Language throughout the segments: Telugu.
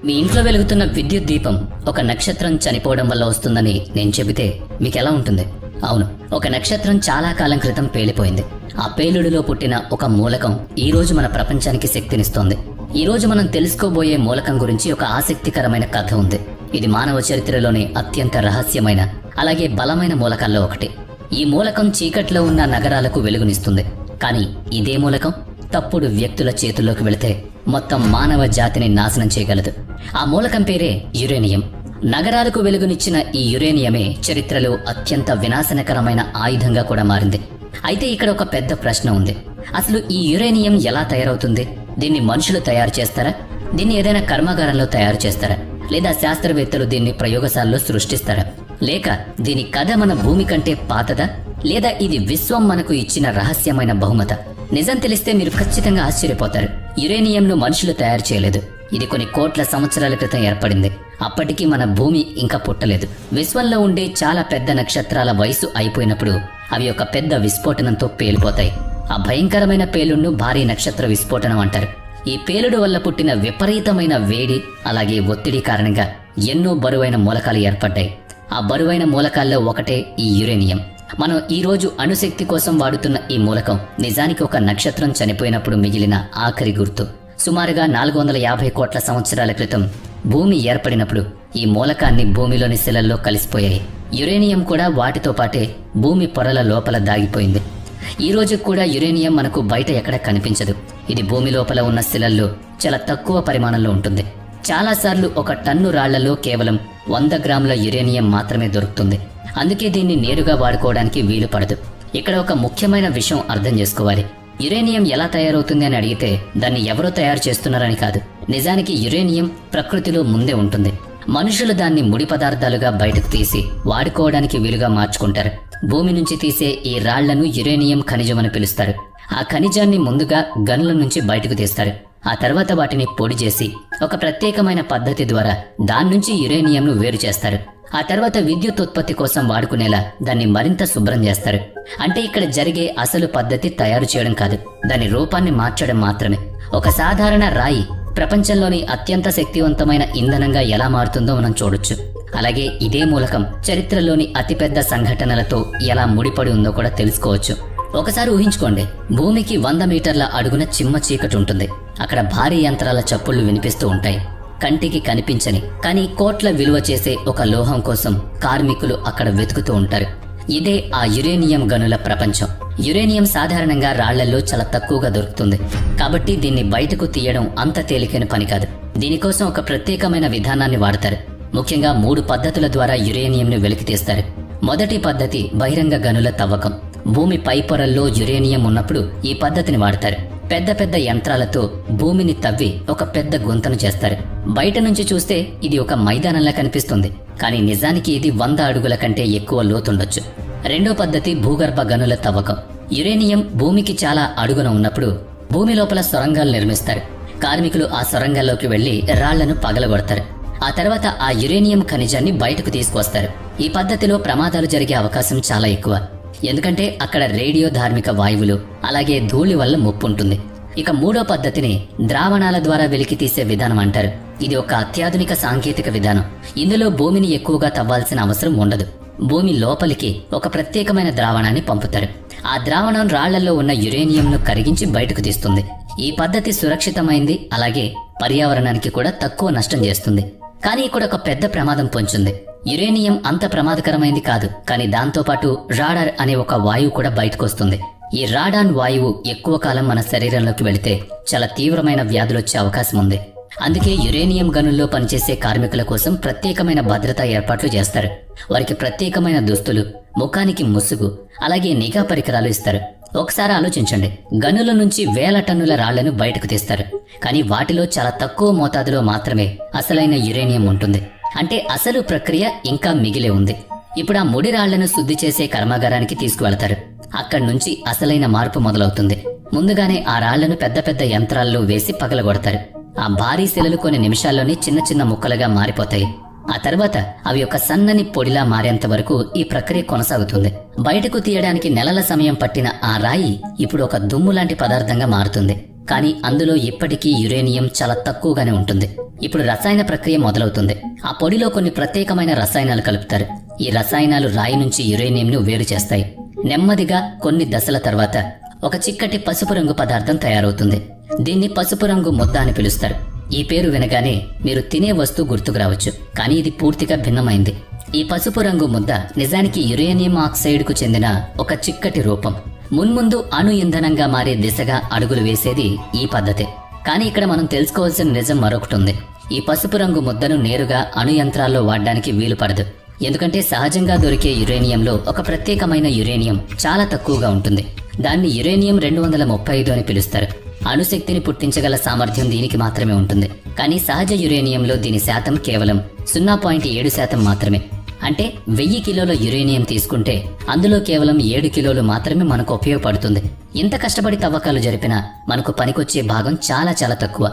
మీ ఇంట్లో వెలుగుతున్న విద్యుత్ దీపం ఒక నక్షత్రం చనిపోవడం వల్ల వస్తుందని నేను చెబితే మీకెలా ఉంటుంది? అవును, ఒక నక్షత్రం చాలా కాలం క్రితం పేలిపోయింది. ఆ పేలుడులో పుట్టిన ఒక మూలకం ఈ రోజు మన ప్రపంచానికి శక్తినిస్తోంది. ఈ రోజు మనం తెలుసుకోబోయే మూలకం గురించి ఒక ఆసక్తికరమైన కథ ఉంది. ఇది మానవ చరిత్రలోని అత్యంత రహస్యమైన అలాగే బలమైన మూలకాల్లో ఒకటి. ఈ మూలకం చీకట్లో ఉన్న నగరాలకు వెలుగునిస్తుంది. కానీ ఇదే మూలకం తప్పుడు వ్యక్తుల చేతుల్లోకి వెళితే మొత్తం మానవ జాతిని నాశనం చేయగలదు. ఆ మూలకం పేరే యురేనియం. నగరాలకు వెలుగునిచ్చిన ఈ యురేనియమే చరిత్రలో అత్యంత వినాశనకరమైన ఆయుధంగా కూడా మారింది. అయితే ఇక్కడ ఒక పెద్ద ప్రశ్న ఉంది. అసలు ఈ యురేనియం ఎలా తయారవుతుంది? దీన్ని మనుషులు తయారు చేస్తారా? దీన్ని ఏదైనా కర్మాగారంలో తయారు చేస్తారా? లేదా శాస్త్రవేత్తలు దీన్ని ప్రయోగశాలలో సృష్టిస్తారా? లేక దీని కథ మన భూమి కంటే పాతదా? లేదా ఇది విశ్వం మనకు ఇచ్చిన రహస్యమైన బహుమత? నిజం తెలిస్తే మీరు ఖచ్చితంగా ఆశ్చర్యపోతారు. యురేనియంను మనుషులు తయారు చేయలేదు. ఇది కొన్ని కోట్ల సంవత్సరాల క్రితం ఏర్పడింది. అప్పటికి మన భూమి ఇంకా పుట్టలేదు. విశ్వంలో ఉండే చాలా పెద్ద నక్షత్రాల వయసు అయిపోయినప్పుడు అవి ఒక పెద్ద విస్ఫోటనంతో పేలిపోతాయి. ఆ భయంకరమైన పేలుడును భారీ నక్షత్ర విస్ఫోటనం అంటారు. ఈ పేలుడు వల్ల పుట్టిన విపరీతమైన వేడి అలాగే ఒత్తిడి కారణంగా ఎన్నో బరువైన మూలకాలు ఏర్పడ్డాయి. ఆ బరువైన మూలకాల్లో ఒకటే ఈ యురేనియం. మనం ఈ రోజు అణుశక్తి కోసం వాడుతున్న ఈ మూలకం నిజానికి ఒక నక్షత్రం చనిపోయినప్పుడు మిగిలిన ఆఖరి గుర్తు. సుమారుగా 450 కోట్ల సంవత్సరాల క్రితం భూమి ఏర్పడినప్పుడు ఈ మూలకాన్ని భూమిలోని శిలల్లో కలిసిపోయాయి. యురేనియం కూడా వాటితో పాటే భూమి పొరల లోపల దాగిపోయింది. ఈ రోజు కూడా యురేనియం మనకు బయట ఎక్కడ కనిపించదు. ఇది భూమి లోపల ఉన్న శిలల్లో చాలా తక్కువ పరిమాణంలో ఉంటుంది. చాలాసార్లు ఒక టన్ను రాళ్లలో కేవలం 100 గ్రాముల యురేనియం మాత్రమే దొరుకుతుంది. అందుకే దీన్ని నేరుగా వాడుకోవడానికి వీలు పడదు. ఇక్కడ ఒక ముఖ్యమైన విషయం అర్థం చేసుకోవాలి. యురేనియం ఎలా తయారవుతుంది అని అడిగితే దాన్ని ఎవరో తయారు చేస్తున్నారని కాదు. నిజానికి యురేనియం ప్రకృతిలో ముందే ఉంటుంది. మనుషులు దాన్ని ముడి పదార్థాలుగా బయటకు తీసి వాడుకోవడానికి వీలుగా మార్చుకుంటారు. భూమి నుంచి తీసే ఈ రాళ్లను యురేనియం ఖనిజం అని పిలుస్తారు. ఆ ఖనిజాన్ని ముందుగా గనుల నుంచి బయటకు తీస్తారు. ఆ తర్వాత వాటిని పొడి చేసి ఒక ప్రత్యేకమైన పద్ధతి ద్వారా దాని నుంచి యురేనియంను వేరు చేస్తారు. ఆ తర్వాత విద్యుత్ ఉత్పత్తి కోసం వాడుకునేలా దాన్ని మరింత శుభ్రం చేస్తారు. అంటే ఇక్కడ జరిగే అసలు పద్ధతి తయారు చేయడం కాదు, దాని రూపాన్ని మార్చడం మాత్రమే. ఒక సాధారణ రాయి ప్రపంచంలోని అత్యంత శక్తివంతమైన ఇంధనంగా ఎలా మారుతుందో మనం చూడొచ్చు. అలాగే ఇదే మూలకం చరిత్రలోని అతిపెద్ద సంఘటనలతో ఎలా ముడిపడి ఉందో కూడా తెలుసుకోవచ్చు. ఒకసారి ఊహించుకోండి, భూమికి 100 మీటర్ల అడుగున చిమ్మ చీకటి ఉంటుంది. అక్కడ భారీ యంత్రాల చప్పుళ్లు వినిపిస్తూ ఉంటాయి. కంటికి కనిపించని కానీ కోట్ల విలువ చేసే ఒక లోహం కోసం కార్మికులు అక్కడ వెతుకుతూ ఉంటారు. ఇదే ఆ యురేనియం గనుల ప్రపంచం. యురేనియం సాధారణంగా రాళ్లల్లో చాలా తక్కువగా దొరుకుతుంది. కాబట్టి దీన్ని బయటకు తీయడం అంత తేలికైన పని కాదు. దీనికోసం ఒక ప్రత్యేకమైన విధానాన్ని వాడతారు. ముఖ్యంగా 3 పద్ధతుల ద్వారా యురేనియంను వెలికి తీస్తారు. మొదటి పద్ధతి బహిరంగ గనుల తవ్వకం. భూమి పై పొరల్లో యురేనియం ఉన్నప్పుడు ఈ పద్ధతిని వాడతారు. పెద్ద పెద్ద యంత్రాలతో భూమిని తవ్వి ఒక పెద్ద గుంతను చేస్తారు. బయట నుంచి చూస్తే ఇది ఒక మైదానంలా కనిపిస్తుంది, కానీ నిజానికి ఇది 100 అడుగుల కంటే ఎక్కువ లోతుండొచ్చు. రెండో పద్ధతి భూగర్భ గనుల తవ్వకం. యురేనియం భూమికి చాలా అడుగున ఉన్నప్పుడు భూమి లోపల సొరంగాలు నిర్మిస్తారు. కార్మికులు ఆ సొరంగాల్లోకి వెళ్లి రాళ్లను పగలగొడతారు. ఆ తర్వాత ఆ యురేనియం ఖనిజాన్ని బయటకు తీసుకొస్తారు. ఈ పద్ధతిలో ప్రమాదాలు జరిగే అవకాశం చాలా ఎక్కువ. ఎందుకంటే అక్కడ రేడియో ధార్మిక వాయువులు అలాగే ధూళి వల్ల ముప్పు ఉంటుంది. ఇక మూడో పద్ధతిని ద్రావణాల ద్వారా వెలికి తీసే విధానం అంటారు. ఇది ఒక అత్యాధునిక సాంకేతిక విధానం. ఇందులో భూమిని ఎక్కువగా తవ్వాల్సిన అవసరం ఉండదు. భూమి లోపలికి ఒక ప్రత్యేకమైన ద్రావణాన్ని పంపుతారు. ఆ ద్రావణం రాళ్లలో ఉన్న యురేనియంను కరిగించి బయటకు తీస్తుంది. ఈ పద్ధతి సురక్షితమైంది, అలాగే పర్యావరణానికి కూడా తక్కువ నష్టం చేస్తుంది. కానీ ఇక్కడ ఒక పెద్ద ప్రమాదం పొంచుంది. యురేనియం అంత ప్రమాదకరమైంది కాదు, కానీ దాంతోపాటు రాడాన్ అనే ఒక వాయువు కూడా బయటకు వస్తుంది. ఈ రాడాన్ వాయువు ఎక్కువ కాలం మన శరీరంలోకి వెళితే చాలా తీవ్రమైన వ్యాధులు వచ్చే అవకాశం ఉంది. అందుకే యురేనియం గనుల్లో పనిచేసే కార్మికుల కోసం ప్రత్యేకమైన భద్రతా ఏర్పాట్లు చేస్తారు. వారికి ప్రత్యేకమైన దుస్తులు, ముఖానికి ముసుగు, అలాగే నిఘా పరికరాలు ఇస్తారు. ఒకసారి ఆలోచించండి, గనుల నుంచి 1000 టన్నుల రాళ్లను బయటకు తీస్తారు, కానీ వాటిలో చాలా తక్కువ మోతాదులో మాత్రమే అసలైన యురేనియం ఉంటుంది. అంటే అసలు ప్రక్రియ ఇంకా మిగిలే ఉంది. ఇప్పుడు ఆ ముడి రాళ్లను శుద్ధి చేసే కర్మాగారానికి తీసుకువెళతారు. అక్కడి నుంచి అసలైన మార్పు మొదలవుతుంది. ముందుగానే ఆ రాళ్లను పెద్ద పెద్ద యంత్రాల్లో వేసి పగలగొడతారు. ఆ భారీ శిలలు కొన్ని నిమిషాల్లోనే చిన్న చిన్న ముక్కలుగా మారిపోతాయి. ఆ తర్వాత అవి ఒక సన్నని పొడిలా మారేంత వరకు ఈ ప్రక్రియ కొనసాగుతుంది. బయటకు తీయడానికి నెలల సమయం పట్టిన ఆ రాయి ఇప్పుడు ఒక దుమ్ము లాంటి పదార్థంగా మారుతుంది. కానీ అందులో ఇప్పటికీ యురేనియం చాలా తక్కువగానే ఉంటుంది. ఇప్పుడు రసాయన ప్రక్రియ మొదలవుతుంది. ఆ పొడిలో కొన్ని ప్రత్యేకమైన రసాయనాలు కలుపుతారు. ఈ రసాయనాలు రాయి నుంచి యురేనియంను వేరు చేస్తాయి. నెమ్మదిగా కొన్ని దశల తర్వాత ఒక చిక్కటి పసుపు రంగు పదార్థం తయారవుతుంది. దీన్ని పసుపు రంగు ముద్ద అని పిలుస్తారు. ఈ పేరు వినగానే మీరు తినే వస్తువు గుర్తుకు రావచ్చు, కానీ ఇది పూర్తిగా భిన్నమైంది. ఈ పసుపు రంగు ముద్ద నిజానికి యురేనియం ఆక్సైడ్ కు చెందిన ఒక చిక్కటి రూపం. మున్ముందు అణు ఇంధనంగా మారే దిశగా అడుగులు వేసేది ఈ పద్ధతే. కానీ ఇక్కడ మనం తెలుసుకోవాల్సిన నిజం మరొకటి ఉంది. ఈ పసుపు రంగు ముద్దను నేరుగా అణు యంత్రాల్లో వాడడానికి వీలు పడదు. ఎందుకంటే సహజంగా దొరికే యురేనియంలో ఒక ప్రత్యేకమైన యురేనియం చాలా తక్కువగా ఉంటుంది. దాన్ని యురేనియం 235 అని పిలుస్తారు. అణుశక్తిని పుట్టించగల సామర్థ్యం దీనికి మాత్రమే ఉంటుంది. కానీ సహజ యురేనియంలో దీని శాతం కేవలం 0.7% మాత్రమే. అంటే 1000 కిలోల యురేనియం తీసుకుంటే అందులో కేవలం 7 కిలోలు మాత్రమే మనకు ఉపయోగపడుతుంది. ఇంత కష్టపడి తవ్వకాలు జరిపినా మనకు పనికొచ్చే భాగం చాలా చాలా తక్కువ.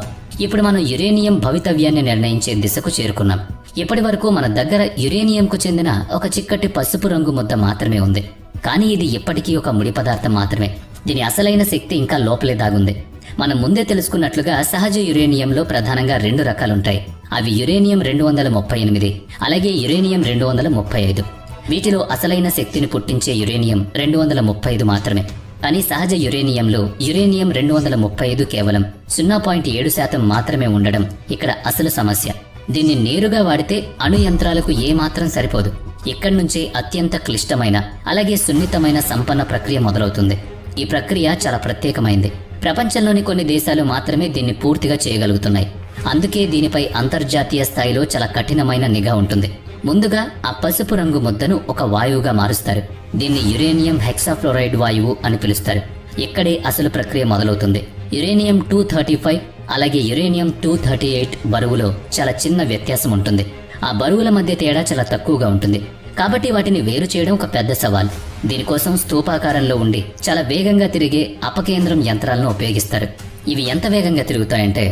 ఇప్పుడు మనం యురేనియం భవితవ్యాన్ని నిర్ణయించే దిశకు చేరుకున్నాం. ఇప్పటి వరకు మన దగ్గర యురేనియంకు చెందిన ఒక చిక్కటి పసుపు రంగు ముద్ద మాత్రమే ఉంది. కానీ ఇది ఇప్పటికీ ఒక ముడి పదార్థం మాత్రమే. దీని అసలైన శక్తి ఇంకా లోపలే దాగుంది. మనం ముందే తెలుసుకున్నట్లుగా సహజ యురేనియంలో ప్రధానంగా 2 రకాలుంటాయి. అవి యురేనియం 238 అలాగే యురేనియం 235. వీటిలో అసలైన శక్తిని పుట్టించే యురేనియం 235 మాత్రమే. కానీ సహజ యురేనియంలో యురేనియం 235 కేవలం 0.7% మాత్రమే ఉండడం ఇక్కడ అసలు సమస్య. దీన్ని నేరుగా వాడితే అణు యంత్రాలకు ఏమాత్రం సరిపోదు. ఇక్కడి నుంచే అత్యంత క్లిష్టమైన అలాగే సున్నితమైన సంపన్న ప్రక్రియ మొదలవుతుంది. ఈ ప్రక్రియ చాలా ప్రత్యేకమైంది. ప్రపంచంలోని కొన్ని దేశాలు మాత్రమే దీన్ని పూర్తిగా చేయగలుగుతున్నాయి. అందుకే దీనిపై అంతర్జాతీయ స్థాయిలో చాలా కఠినమైన నిఘా ఉంటుంది. ముందుగా ఆ పసుపు రంగు ముద్దను ఒక వాయువుగా మారుస్తారు. దీన్ని యురేనియం హెక్సాఫ్లోరైడ్ వాయువు అని పిలుస్తారు. ఇక్కడే అసలు ప్రక్రియ మొదలవుతుంది. యురేనియం 235 అలాగే యురేనియం 238 బరువులో చాలా చిన్న వ్యత్యాసం ఉంటుంది. ఆ బరువుల మధ్య తేడా చాలా తక్కువగా ఉంటుంది. కాబట్టి వాటిని వేరు చేయడం ఒక పెద్ద సవాల్. దీనికోసం స్తూపాకారంలో ఉండి చాలా వేగంగా తిరిగే అపకేంద్రం యంత్రాలను ఉపయోగిస్తారు. ఇవి ఎంత వేగంగా తిరుగుతాయంటే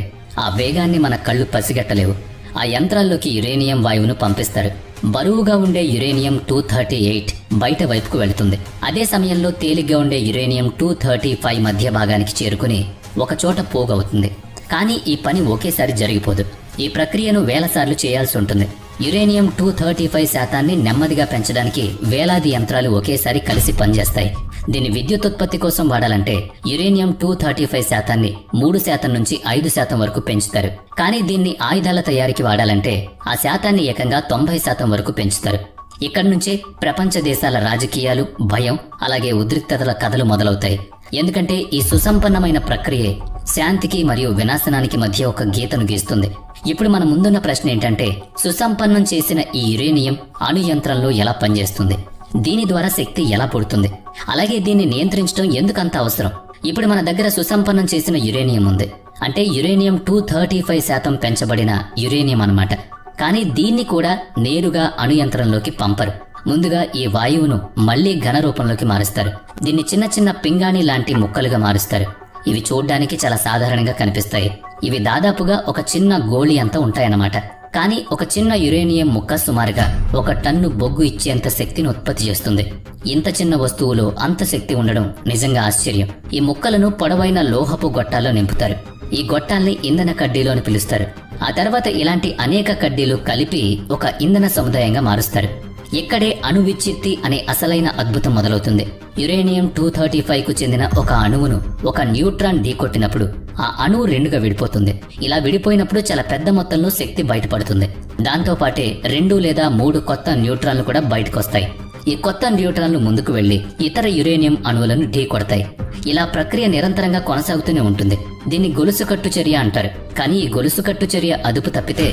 ఆ వేగాన్ని మన కళ్ళు పసిగట్టలేవు. ఆ యంత్రాల్లోకి యురేనియం వాయువును పంపిస్తారు. బరువుగా ఉండే యురేనియం 238 బయట వైపుకు వెళుతుంది. అదే సమయంలో తేలిగ్గా ఉండే యురేనియం 235 మధ్య భాగానికి చేరుకుని ఒక చోట పోగవుతుంది. కానీ ఈ పని ఒకేసారి జరిగిపోదు. ఈ ప్రక్రియను వేల సార్లు చేయాల్సి ఉంటుంది. యురేనియం 235% నెమ్మదిగా పెంచడానికి వేలాది యంత్రాలు ఒకేసారి కలిసి పనిచేస్తాయి. దీన్ని విద్యుత్ ఉత్పత్తి కోసం వాడాలంటే యురేనియం 235% 3% నుంచి 5% వరకు పెంచుతారు. కానీ దీన్ని ఆయుధాల తయారీకి వాడాలంటే ఆ శాతాన్ని ఏకంగా 90% వరకు పెంచుతారు. ఇక్కడి నుంచే ప్రపంచ దేశాల రాజకీయాలు, భయం అలాగే ఉద్రిక్తతల కథలు మొదలవుతాయి. ఎందుకంటే ఈ సుసంపన్నమైన ప్రక్రియే శాంతికి మరియు వినాశనానికి మధ్య ఒక గీతను గీస్తుంది. ఇప్పుడు మన ముందున్న ప్రశ్న ఏంటంటే, సుసంపన్నం చేసిన ఈ యురేనియం అణు యంత్రంలో ఎలా పనిచేస్తుంది? దీని ద్వారా శక్తి ఎలా పుడుతుంది? అలాగే దీన్ని నియంత్రించడం ఎందుకంత అవసరం? ఇప్పుడు మన దగ్గర సుసంపన్నం చేసిన యురేనియం ఉంది. అంటే యురేనియం 235% పెంచబడిన యురేనియం అన్నమాట. కానీ దీన్ని కూడా నేరుగా అణు యంత్రంలోకి పంపరు. ముందుగా ఈ వాయువును మళ్లీ ఘన రూపంలోకి మారుస్తారు. దీన్ని చిన్న చిన్న పింగాణి లాంటి ముక్కలుగా మారుస్తారు. ఇవి చూడ్డానికి చాలా సాధారణంగా కనిపిస్తాయి. ఇవి దాదాపుగా ఒక చిన్న గోళీ అంతా ఉంటాయన్నమాట. కానీ ఒక చిన్న యురేనియం ముక్క సుమారుగా 1 టన్ను బొగ్గు ఇచ్చేంత శక్తిని ఉత్పత్తి చేస్తుంది. ఇంత చిన్న వస్తువులో అంత శక్తి ఉండడం నిజంగా ఆశ్చర్యం. ఈ ముక్కలను పొడవైన లోహపు గొట్టాల్లో నింపుతారు. ఈ గొట్టాల్ని ఇంధన కడ్డీలు అని పిలుస్తారు. ఆ తర్వాత ఇలాంటి అనేక కడ్డీలు కలిపి ఒక ఇంధన సముదాయంగా మారుస్తారు. ఇక్కడే అణు విచ్ఛిత్తి అనే అసలైన అద్భుతం మొదలవుతుంది. యురేనియం 235కు చెందిన ఒక అణువును ఒక న్యూట్రాన్ ఢీకొట్టినప్పుడు ఆ అణువు 2గా విడిపోతుంది. ఇలా విడిపోయినప్పుడు చాలా పెద్ద మొత్తంలో శక్తి బయటపడుతుంది. దాంతో పాటే 2 లేదా 3 కొత్త న్యూట్రాన్లు కూడా బయటకొస్తాయి. ఈ కొత్త న్యూట్రాన్లు ముందుకు వెళ్లి ఇతర యురేనియం అణువులను ఢీకొడతాయి. ఇలా ప్రక్రియ నిరంతరంగా కొనసాగుతూనే ఉంటుంది. దీన్ని గొలుసుకట్టు చర్య అంటారు. కానీ ఈ గొలుసుకట్టు చర్య అదుపు తప్పితే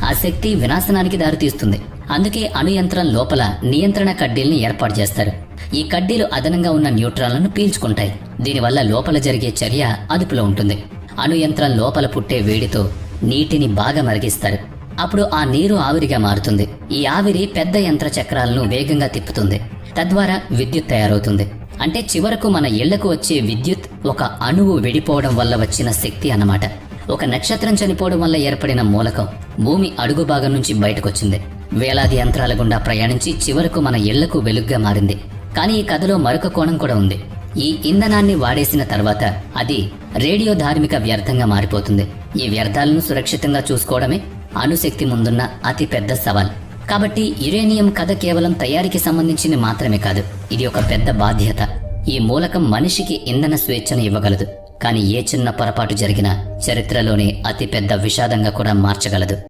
ఆ శక్తి వినాశనానికి దారితీస్తుంది. అందుకే అణు యంత్రం లోపల నియంత్రణ కడ్డీల్ని ఏర్పాటు చేస్తారు. ఈ కడ్డీలు అదనంగా ఉన్న న్యూట్రాన్లను పీల్చుకుంటాయి. దీనివల్ల లోపల జరిగే చర్య అదుపులో ఉంటుంది. అణు యంత్రం లోపల పుట్టే వేడితో నీటిని బాగా మరిగిస్తారు. అప్పుడు ఆ నీరు ఆవిరిగా మారుతుంది. ఈ ఆవిరి పెద్ద యంత్ర చక్రాలను వేగంగా తిప్పుతుంది. తద్వారా విద్యుత్ తయారవుతుంది. అంటే చివరకు మన ఇళ్లకు వచ్చే విద్యుత్ ఒక అణువు విడిపోవడం వల్ల వచ్చిన శక్తి అన్నమాట. ఒక నక్షత్రం చనిపోవడం వల్ల ఏర్పడిన మూలకం భూమి అడుగు భాగం నుంచి బయటకొచ్చింది. వేలాది యంత్రాల గుండా ప్రయాణించి చివరకు మన ఇళ్లకు వెలుగ్గా మారింది. కానీ ఈ కథలో మరొక కోణం కూడా ఉంది. ఈ ఇంధనాన్ని వాడేసిన తర్వాత అది రేడియో ధార్మిక వ్యర్థంగా మారిపోతుంది. ఈ వ్యర్థాలను సురక్షితంగా చూసుకోవడమే అణుశక్తి ముందున్న అతి పెద్ద సవాల్. కాబట్టి యురేనియం కథ కేవలం తయారీకి సంబంధించింది మాత్రమే కాదు, ఇది ఒక పెద్ద బాధ్యత. ఈ మూలకం మనిషికి ఇంధన స్వేచ్ఛను ఇవ్వగలదు, కానీ ఏ చిన్న పొరపాటు జరిగినా చరిత్రలోనే అతి పెద్ద విషాదంగా కూడా మార్చగలదు.